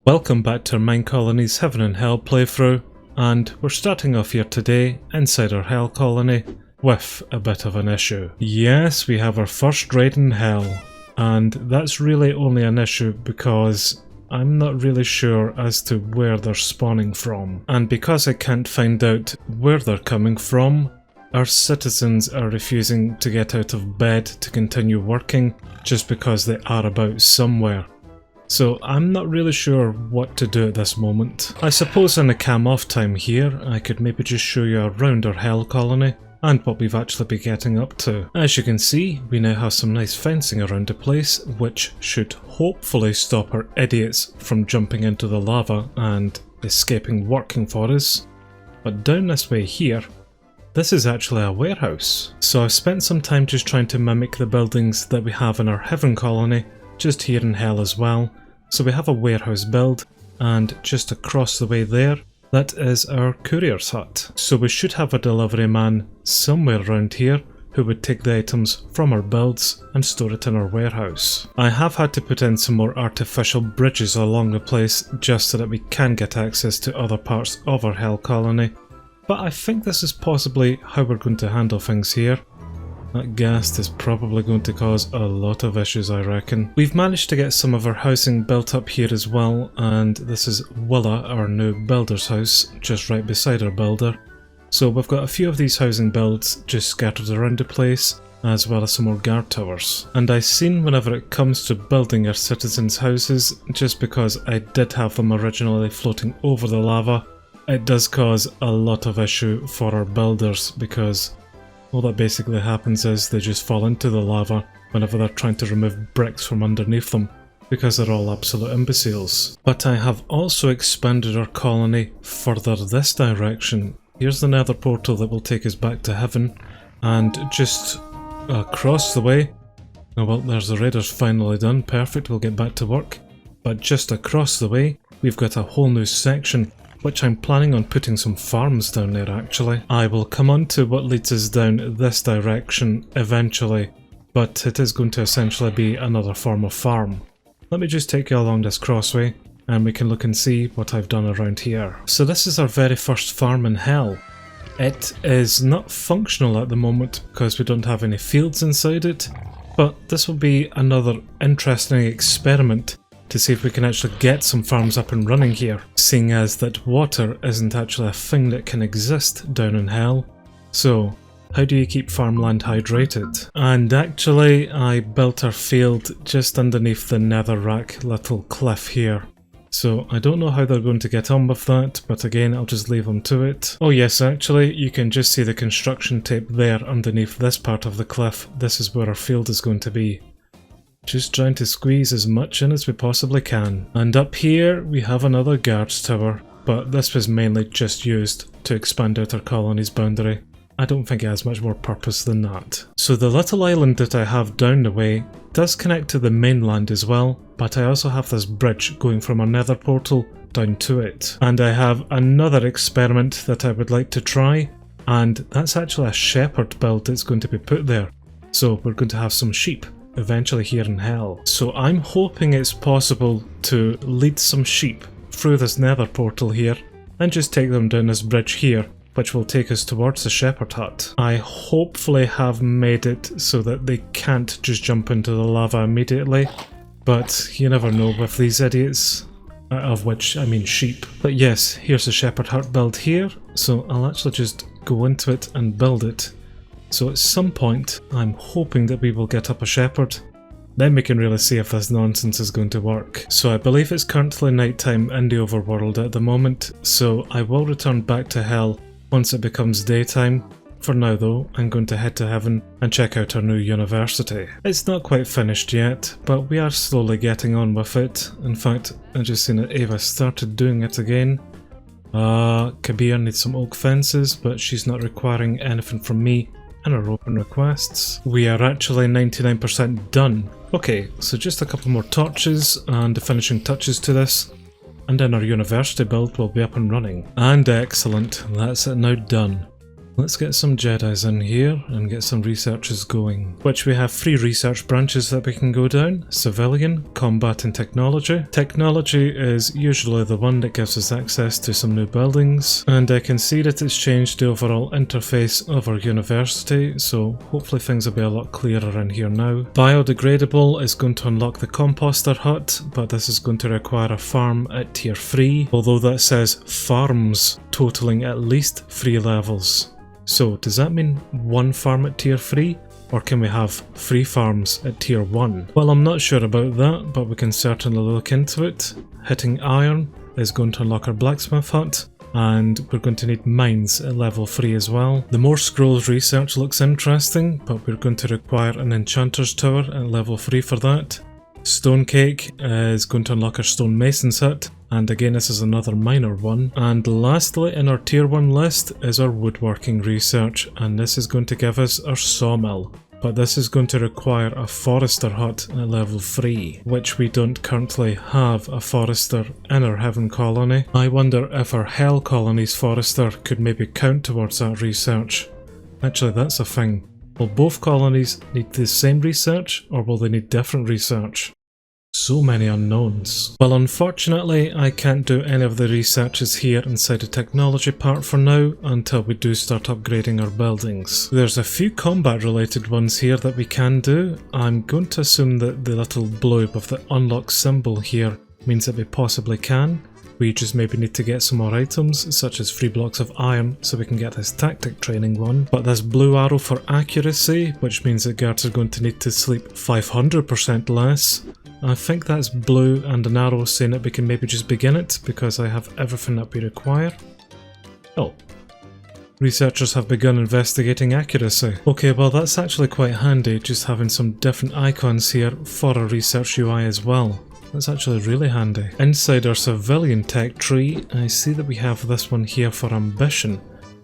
Welcome back to our MineColonies Heaven and Hell playthrough, and we're starting off here today inside our Hell colony with a bit of an issue. Yes, we have our first raid in Hell, and that's really only an issue because I'm not really sure as to where they're spawning from. And because I can't find out where they're coming from, our citizens are refusing to get out of bed to continue working just because they are about somewhere. So I'm not really sure what to do at this moment. I suppose in the cam off time here, I could maybe just show you around our Hell colony and what we've actually been getting up to. As you can see, we now have some nice fencing around the place, which should hopefully stop our idiots from jumping into the lava and escaping working for us. But down this way here, this is actually a warehouse. So I've spent some time just trying to mimic the buildings that we have in our Heaven colony, just here in Hell as well. So we have a warehouse build, and just across the way there, that is our courier's hut. So we should have a delivery man somewhere around here who would take the items from our builds and store it in our warehouse. I have had to put in some more artificial bridges along the place just so that we can get access to other parts of our Hell colony, but I think this is possibly how we're going to handle things here. That ghast is probably going to cause a lot of issues, I reckon. We've managed to get some of our housing built up here as well, and this is Willa, our new builder's house, just right beside our builder. So we've got a few of these housing builds just scattered around the place, as well as some more guard towers. And I've seen whenever it comes to building our citizens' houses, just because I did have them originally floating over the lava, it does cause a lot of issue for our builders because all that basically happens is they just fall into the lava whenever they're trying to remove bricks from underneath them, because they're all absolute imbeciles. But I have also expanded our colony further this direction. Here's the nether portal that will take us back to Heaven, and just across the way, oh well, there's the raiders finally done, perfect, we'll get back to work. But just across the way, we've got a whole new section which I'm planning on putting some farms down there actually. I will come on to what leads us down this direction eventually, but it is going to essentially be another form of farm. Let me just take you along this crossway and we can look and see what I've done around here. So this is our very first farm in Hell. It is not functional at the moment because we don't have any fields inside it, but this will be another interesting experiment to see if we can actually get some farms up and running here, seeing as that water isn't actually a thing that can exist down in Hell. So how do you keep farmland hydrated? And actually I built our field just underneath the netherrack little cliff here. So I don't know how they're going to get on with that, but again I'll just leave them to it. Oh yes, actually you can just see the construction tape there underneath this part of the cliff. This is where our field is going to be. Just trying to squeeze as much in as we possibly can. And up here we have another guards tower, but this was mainly just used to expand out our colony's boundary. I don't think it has much more purpose than that. So the little island that I have down the way does connect to the mainland as well, but I also have this bridge going from our nether portal down to it. And I have another experiment that I would like to try, and that's actually a shepherd build that's going to be put there. So we're going to have some sheep eventually here in Hell. So I'm hoping it's possible to lead some sheep through this nether portal here and just take them down this bridge here, which will take us towards the shepherd hut. I hopefully have made it so that they can't just jump into the lava immediately, but you never know with these idiots, of which I mean sheep. But yes, here's the shepherd hut build here, so I'll actually just go into it and build it. So at some point, I'm hoping that we will get up a shepherd, then we can really see if this nonsense is going to work. So I believe it's currently nighttime in the overworld at the moment, so I will return back to Hell once it becomes daytime. For now though, I'm going to head to Heaven and check out our new university. It's not quite finished yet, but we are slowly getting on with it. In fact, I just seen that Ava started doing it again. Kabir needs some oak fences, but she's not requiring anything from me and our open requests. We are actually 99% done. Okay, so just a couple more torches and the finishing touches to this, and then our university build will be up and running. And excellent, that's it now done. Let's get some Jedis in here and get some researches going. Which we have 3 research branches that we can go down: Civilian, Combat and Technology. Technology is usually the one that gives us access to some new buildings, and I can see that it's changed the overall interface of our university, so hopefully things will be a lot clearer in here now. Biodegradable is going to unlock the composter hut, but this is going to require a farm at tier 3, although that says farms totaling at least 3 levels. So does that mean 1 farm at tier 3, or can we have 3 farms at tier 1? Well, I'm not sure about that, but we can certainly look into it. Hitting iron is going to unlock our blacksmith hut, and we're going to need mines at level 3 as well. The more scrolls research looks interesting, but we're going to require an enchanter's tower at level 3 for that. Stone cake is going to unlock our stonemason's hut, and again this is another minor one. And lastly in our tier 1 list is our woodworking research, and this is going to give us our sawmill. But this is going to require a forester hut at level 3, which we don't currently have a forester in our heaven colony. I wonder if our hell colony's forester could maybe count towards that research. Actually, that's a thing. Will both colonies need the same research, or will they need different research? So many unknowns. Well, unfortunately I can't do any of the researches here inside the technology part for now until we do start upgrading our buildings. There's a few combat related ones here that we can do. I'm going to assume that the little blob of the unlock symbol here means that we possibly can. We just maybe need to get some more items, such as 3 blocks of iron, so we can get this tactic training one. But this blue arrow for accuracy, which means that guards are going to need to sleep 500% less. I think that's blue and an arrow saying that we can maybe just begin it, because I have everything that we require. Oh. Researchers have begun investigating accuracy. Okay, well that's actually quite handy, just having some different icons here for our research UI as well. That's actually really handy. Inside our civilian tech tree, I see that we have this one here for ambition,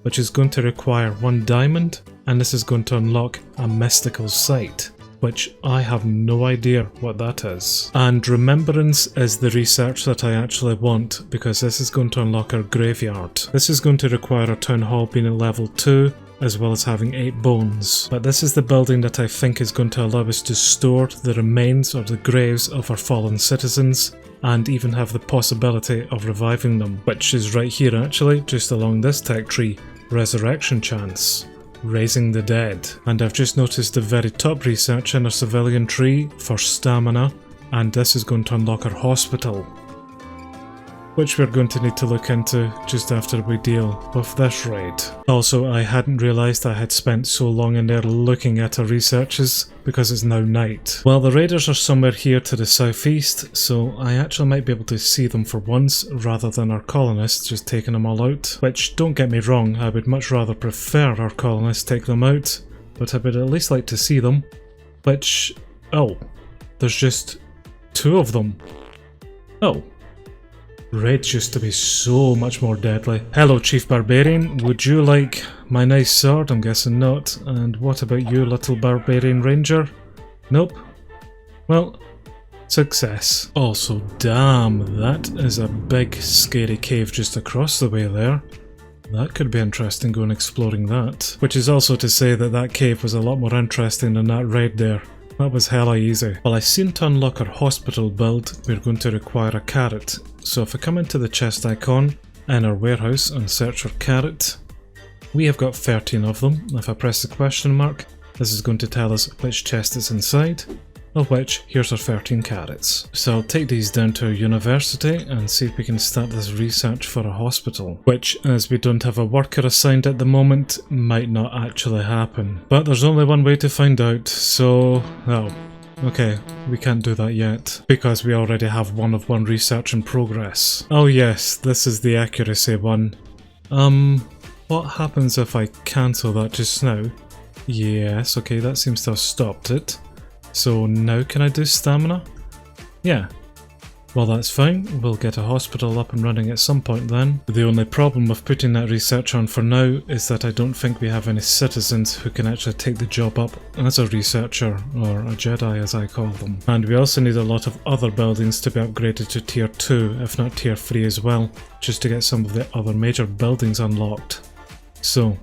which is going to require 1 diamond, and this is going to unlock a mystical site, which I have no idea what that is. And remembrance is the research that I actually want, because this is going to unlock our graveyard. This is going to require our town hall being at level 2, as well as having 8 bones. But this is the building that I think is going to allow us to store the remains or the graves of our fallen citizens, and even have the possibility of reviving them, which is right here actually, just along this tech tree. Resurrection chance. Raising the dead. And I've just noticed the very top research in our civilian tree for stamina, and this is going to unlock our hospital, which we're going to need to look into just after we deal with this raid. Also, I hadn't realised I had spent so long in there looking at our researches, because it's now night. Well, the raiders are somewhere here to the southeast, so I actually might be able to see them for once, rather than our colonists just taking them all out. Which, don't get me wrong, I would much rather prefer our colonists take them out, but I would at least like to see them. Which... oh, there's just 2 of them. Oh. Raids used to be so much more deadly. Hello, Chief Barbarian. Would you like my nice sword? I'm guessing not. And what about you, little Barbarian Ranger? Nope. Well, success. Also, damn, that is a big, scary cave just across the way there. That could be interesting, going exploring that. Which is also to say that that cave was a lot more interesting than that raid there. That was hella easy. Well, I seem to unlock our hospital build, we're going to require a carrot. So if I come into the chest icon in our warehouse and search for carrot, we have got 13 of them. If I press the question mark, this is going to tell us which chest it's inside, of which here's our 13 carrots. So I'll take these down to our university and see if we can start this research for a hospital, which, as we don't have a worker assigned at the moment, might not actually happen. But there's only one way to find out, so... oh, okay, we can't do that yet, because we already have 1 of 1 research in progress. Oh yes, this is the accuracy one. What happens if I cancel that just now? Yes, okay, that seems to have stopped it. So now can I do stamina? Yeah. Well, that's fine. We'll get a hospital up and running at some point then. The only problem with putting that research on for now is that I don't think we have any citizens who can actually take the job up as a researcher, or a Jedi as I call them. And we also need a lot of other buildings to be upgraded to tier 2, if not tier 3 as well, just to get some of the other major buildings unlocked. So,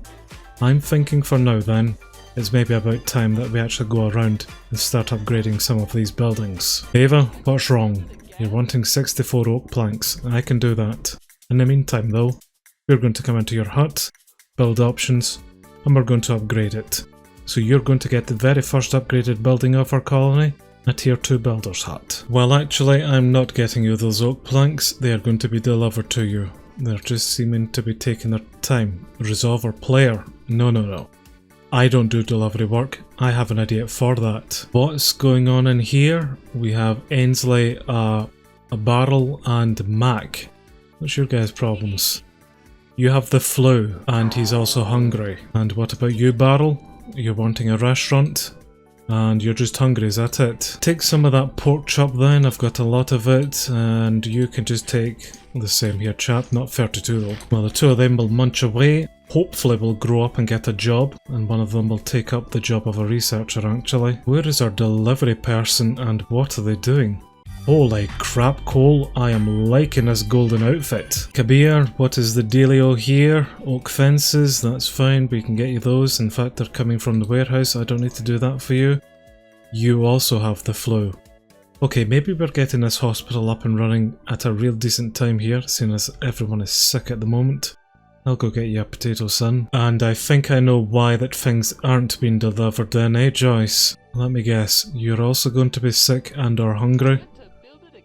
I'm thinking for now then, it's maybe about time that we actually go around and start upgrading some of these buildings. Ava, what's wrong? You're wanting 64 oak planks. I can do that. In the meantime though, we're going to come into your hut, build options, and we're going to upgrade it. So you're going to get the very first upgraded building of our colony, a tier 2 builder's hut. Well actually, I'm not getting you those oak planks, they are going to be delivered to you. They're just seeming to be taking their time. Resolver player, no. I don't do delivery work, I have an idiot for that. What's going on in here? We have Ainsley, a barrel, and Mac. What's your guys' problems? You have the flu, and he's also hungry. And what about you, Barrel? You're wanting a restaurant? And you're just hungry, is that it? Take some of that pork chop then, I've got a lot of it, and you can just take the same here, chap, not 32 though. Well, the two of them will munch away, hopefully we'll grow up and get a job, and one of them will take up the job of a researcher actually. Where is our delivery person and what are they doing? Holy crap, Cole, I am liking this golden outfit. Kabir, what is the dealio here? Oak fences, that's fine, we can get you those. In fact, they're coming from the warehouse, I don't need to do that for you. You also have the flu. Okay, maybe we're getting this hospital up and running at a real decent time here, seeing as everyone is sick at the moment. I'll go get you a potato, son. And I think I know why that things aren't being delivered then, eh, Joyce? Let me guess, you're also going to be sick and are hungry?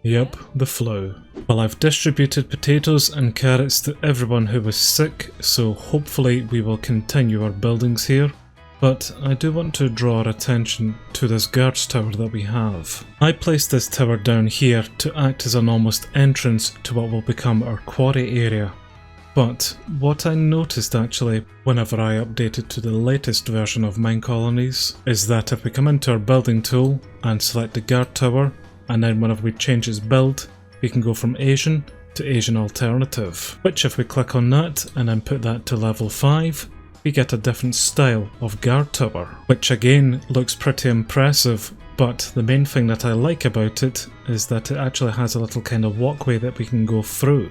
Yep, the flu. Well, I've distributed potatoes and carrots to everyone who was sick, so hopefully we will continue our buildings here. But I do want to draw our attention to this guards tower that we have. I placed this tower down here to act as an almost entrance to what will become our quarry area. But what I noticed actually whenever I updated to the latest version of MineColonies is that if we come into our building tool and select the guard tower, and then whenever we change its build, we can go from Asian to Asian Alternative. Which if we click on that and then put that to level 5, we get a different style of guard tower. Which again looks pretty impressive, but the main thing that I like about it is that it actually has a little kind of walkway that we can go through.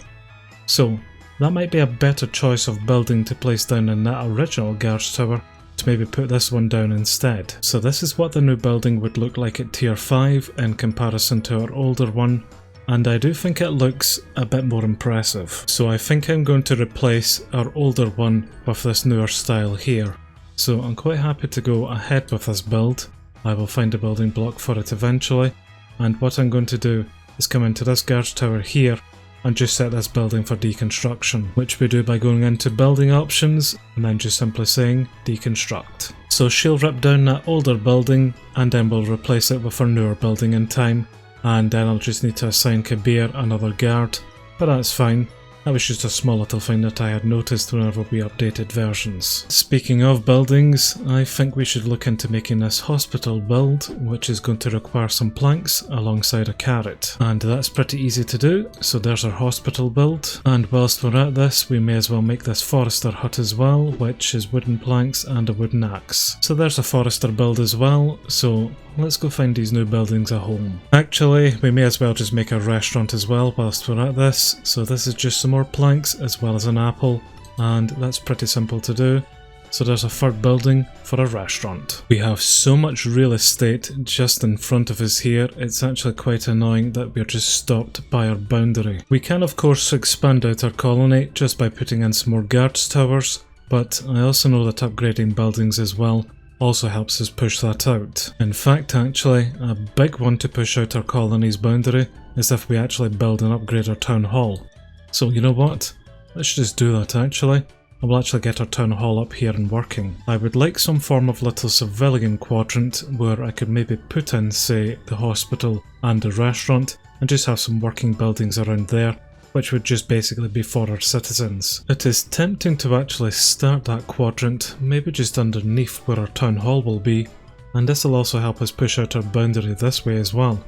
So that might be a better choice of building to place down in that original guard tower, to maybe put this one down instead. So this is what the new building would look like at tier 5 in comparison to our older one, and I do think it looks a bit more impressive. So I think I'm going to replace our older one with this newer style here. So I'm quite happy to go ahead with this build. I will find a building block for it eventually, and what I'm going to do is come into this guard tower here and just set this building for deconstruction, which we do by going into building options and then just simply saying deconstruct. So she'll rip down that older building and then we'll replace it with our newer building in time, and then I'll just need to assign Kabir another guard, but that's fine. That was just a small little thing that I had noticed whenever we updated versions. Speaking of buildings, I think we should look into making this hospital build, which is going to require some planks alongside a carrot. And that's pretty easy to do, so there's our hospital build. And whilst we're at this, we may as well make this forester hut as well, which is wooden planks and a wooden axe. So there's a forester build as well, so let's go find these new buildings a home. Actually, we may as well just make a restaurant as well whilst we're at this. So this is just some more planks as well as an apple, and that's pretty simple to do. So there's a third building for a restaurant. We have so much real estate just in front of us here, it's actually quite annoying that we're just stopped by our boundary. We can of course expand out our colony just by putting in some more guards towers, but I also know that upgrading buildings as well also helps us push that out. In fact, actually, a big one to push out our colony's boundary is if we actually build and upgrade our town hall. So you know what? Let's just do that actually. I will actually get our town hall up here and working. I would like some form of little civilian quadrant where I could maybe put in, say, the hospital and the restaurant and just have some working buildings around there, which would just basically be for our citizens. It is tempting to actually start that quadrant, maybe just underneath where our town hall will be, and this will also help us push out our boundary this way as well.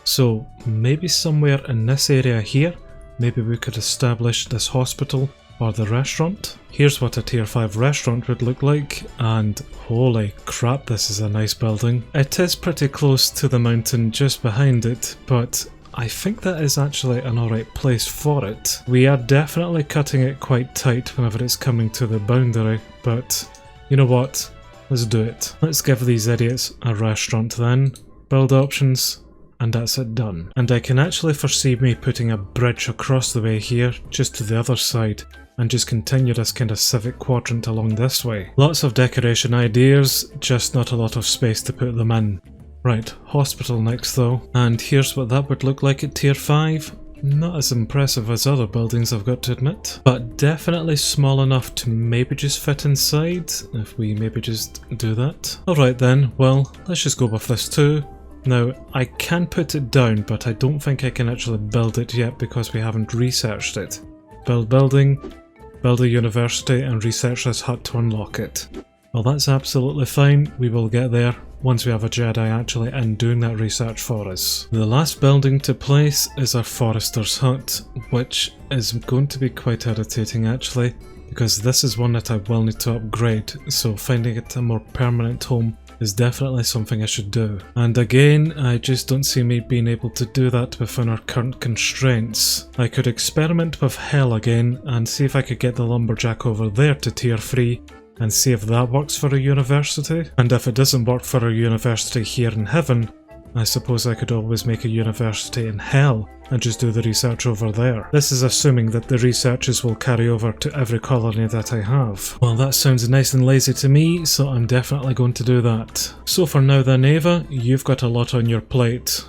So maybe somewhere in this area here, maybe we could establish this hospital or the restaurant. Here's what a tier 5 restaurant would look like, and holy crap, this is a nice building. It is pretty close to the mountain just behind it, but I think that is actually an alright place for it. We are definitely cutting it quite tight whenever it's coming to the boundary, but You know what? Let's do it. Let's give these idiots a restaurant then. Build options. And that's it done. And I can actually foresee me putting a bridge across the way here, just to the other side, and just continue this kind of civic quadrant along this way. Lots of decoration ideas, just not a lot of space to put them in. Right, hospital next though. And here's what that would look like at tier 5. Not as impressive as other buildings, I've got to admit, but definitely small enough to maybe just fit inside, if we maybe just do that. Alright then, well, let's just go with this too. Now, I can put it down, but I don't think I can actually build it yet because we haven't researched it. Build building, build a university, and research this hut to unlock it. Well, that's absolutely fine. We will get there once we have a Jedi actually in doing that research for us. The last building to place is our Forester's Hut, which is going to be quite irritating actually, because this is one that I will need to upgrade, so finding it a more permanent home is definitely something I should do. And again, I just don't see me being able to do that within our current constraints. I could experiment with Hell again and see if I could get the lumberjack over there to tier 3 and see if that works for a university. And if it doesn't work for a university here in Heaven, I suppose I could always make a university in Hell and just do the research over there. This is assuming that the researches will carry over to every colony that I have. Well, that sounds nice and lazy to me, so I'm definitely going to do that. So for now then, Ava, you've got a lot on your plate.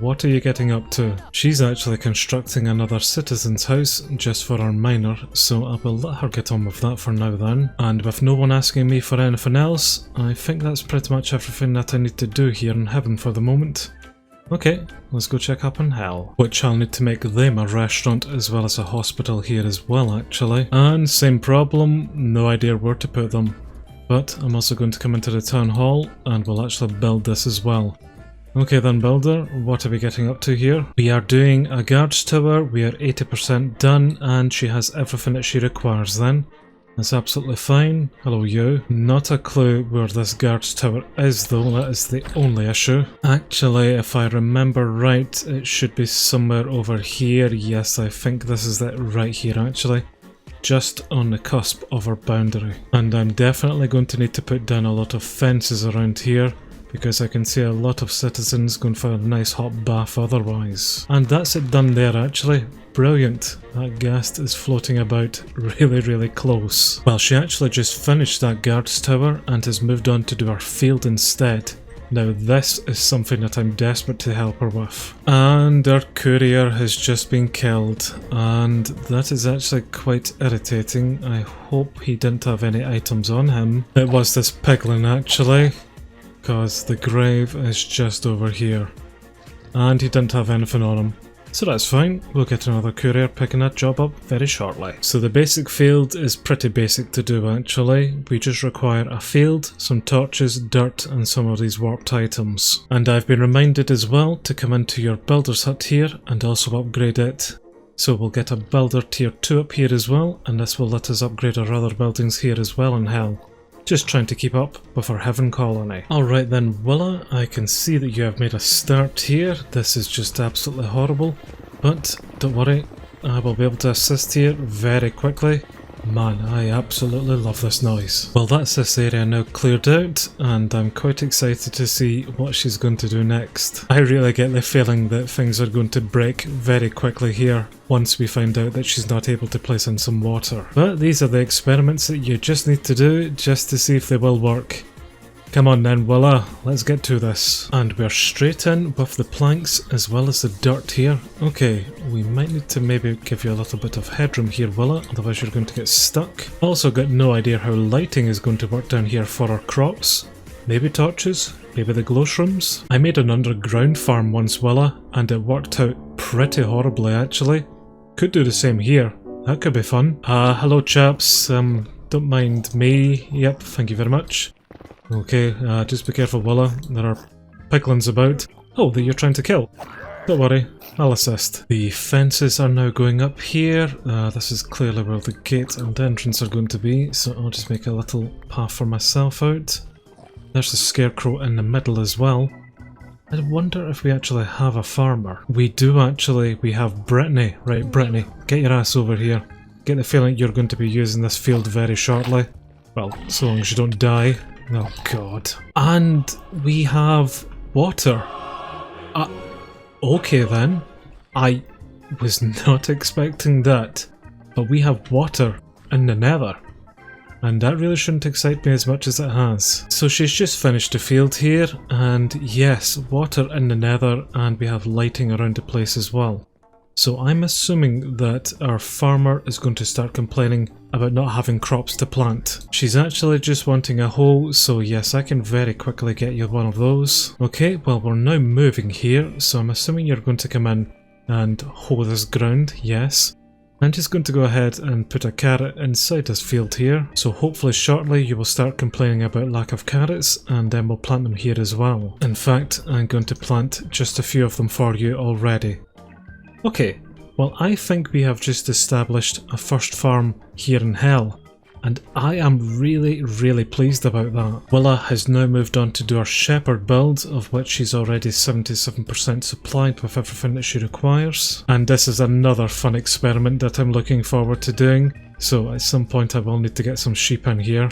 What are you getting up to? She's actually constructing another citizen's house just for our miner, so I will let her get on with that for now then. And with no one asking me for anything else, I think that's pretty much everything that I need to do here in Heaven for the moment. Okay, let's go check up on Hell, which I'll need to make them a restaurant as well as a hospital here as well actually. And same problem, no idea where to put them. But I'm also going to come into the town hall and we'll actually build this as well. Okay then builder, what are we getting up to here? We are doing a guards tower, we are 80% done, and she has everything that she requires then. That's absolutely fine. Hello you. Not a clue where this guards tower is though, that is the only issue. Actually, if I remember right, it should be somewhere over here. Yes, I think this is it right here actually. Just on the cusp of our boundary. And I'm definitely going to need to put down a lot of fences around here, because I can see a lot of citizens going for a nice hot bath otherwise. And that's it done there actually. Brilliant. That guest is floating about really close. Well, she actually just finished that guards tower and has moved on to do her field instead. Now this is something that I'm desperate to help her with. And our courier has just been killed, and that is actually quite irritating. I hope he didn't have any items on him. It was this piglin actually, because the grave is just over here. And he didn't have anything on him. So that's fine, we'll get another courier picking that job up very shortly. So the basic field is pretty basic to do actually. We just require a field, some torches, dirt and some of these warped items. And I've been reminded as well to come into your builder's hut here and also upgrade it. So we'll get a builder tier 2 up here as well, and this will let us upgrade our other buildings here as well in Hell. Just trying to keep up with our Heaven colony. Alright then Willa, I can see that you have made a start here. This is just absolutely horrible. But don't worry, I will be able to assist here very quickly. Man, I absolutely love this noise. Well, that's this area now cleared out, and I'm quite excited to see what she's going to do next. I really get the feeling that things are going to break very quickly here once we find out that she's not able to place in some water. But these are the experiments that you just need to do just to see if they will work. Come on then Willa, let's get to this. And we're straight in with the planks as well as the dirt here. Okay, we might need to maybe give you a little bit of headroom here Willa, otherwise you're going to get stuck. Also got no idea how lighting is going to work down here for our crops. Maybe torches? Maybe the glow shrooms? I made an underground farm once Willa, and it worked out pretty horribly actually. Could do the same here, that could be fun. Hello chaps, don't mind me. Yep, thank you very much. Okay, just be careful Willa, there are piglins about. Oh, that you're trying to kill. Don't worry, I'll assist. The fences are now going up here. This is clearly where the gate and entrance are going to be, so I'll just make a little path for myself out. There's the scarecrow in the middle as well. I wonder if we actually have a farmer. We do actually, we have Brittany. Right, Brittany, get your ass over here. Get the feeling you're going to be using this field very shortly. Well, so long as you don't die. Oh god. And we have water. Okay then. I was not expecting that. But we have water in the nether. And that really shouldn't excite me as much as it has. So she's just finished the field here, and yes, water in the nether, and we have lighting around the place as well. So I'm assuming that our farmer is going to start complaining about not having crops to plant. She's actually just wanting a hoe, so yes, I can very quickly get you one of those. Okay, well we're now moving here, so I'm assuming you're going to come in and hoe this ground, yes. I'm just going to go ahead and put a carrot inside this field here, so hopefully shortly you will start complaining about lack of carrots, and then we'll plant them here as well. In fact, I'm going to plant just a few of them for you already. Okay, well I think we have just established a first farm here in Hell, and I am really pleased about that. Willa has now moved on to do our shepherd build, of which she's already 77% supplied with everything that she requires. And this is another fun experiment that I'm looking forward to doing, so at some point I will need to get some sheep in here.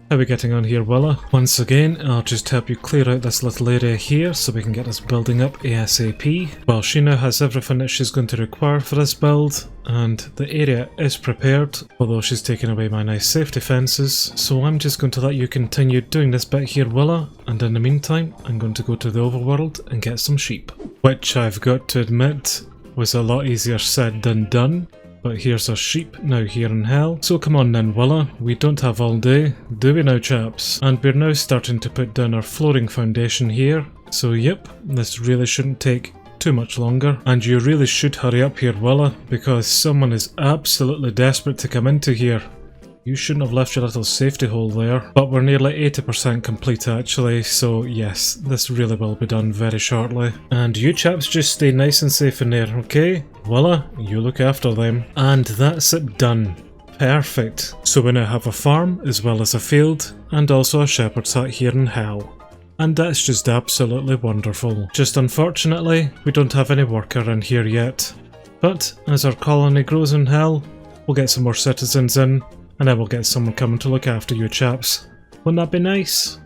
How are we getting on here, Willa? Once again, I'll just help you clear out this little area here so we can get this building up ASAP. Well, she now has everything that she's going to require for this build, and the area is prepared, although she's taken away my nice safety fences. So I'm just going to let you continue doing this bit here, Willa, and in the meantime, I'm going to go to the overworld and get some sheep. Which I've got to admit was a lot easier said than done. But here's our sheep now here in Hell. So come on then, Willa, we don't have all day, do we now, chaps? And we're now starting to put down our flooring foundation here. So yep, this really shouldn't take too much longer. And you really should hurry up here, Willa, because someone is absolutely desperate to come into here. You shouldn't have left your little safety hole there. But we're nearly 80% complete actually, so yes, this really will be done very shortly. And you chaps just stay nice and safe in there, okay? Willa, you look after them. And that's it done. Perfect. So we now have a farm, as well as a field, and also a shepherd's hut here in Hell. And that's just absolutely wonderful. Just unfortunately, we don't have any worker in here yet. But as our colony grows in Hell, we'll get some more citizens in, and then we'll get someone coming to look after you chaps. Wouldn't that be nice?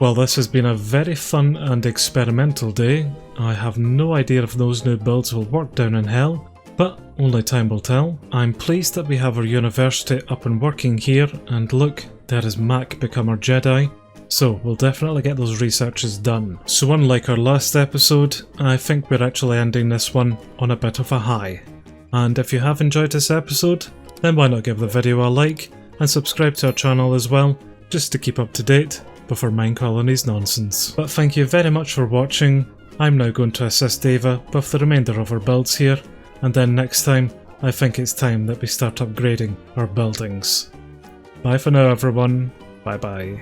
Well, this has been a very fun and experimental day. I have no idea if those new builds will work down in Hell, but only time will tell. I'm pleased that we have our university up and working here, and look, there is Mac become our Jedi. So we'll definitely get those researches done. So unlike our last episode, I think we're actually ending this one on a bit of a high. And if you have enjoyed this episode, then why not give the video a like and subscribe to our channel as well, just to keep up to date before MineColonies nonsense. But thank you very much for watching. I'm now going to assist Ava with the remainder of our builds here, and then next time I think it's time that we start upgrading our buildings. Bye for now everyone, bye bye.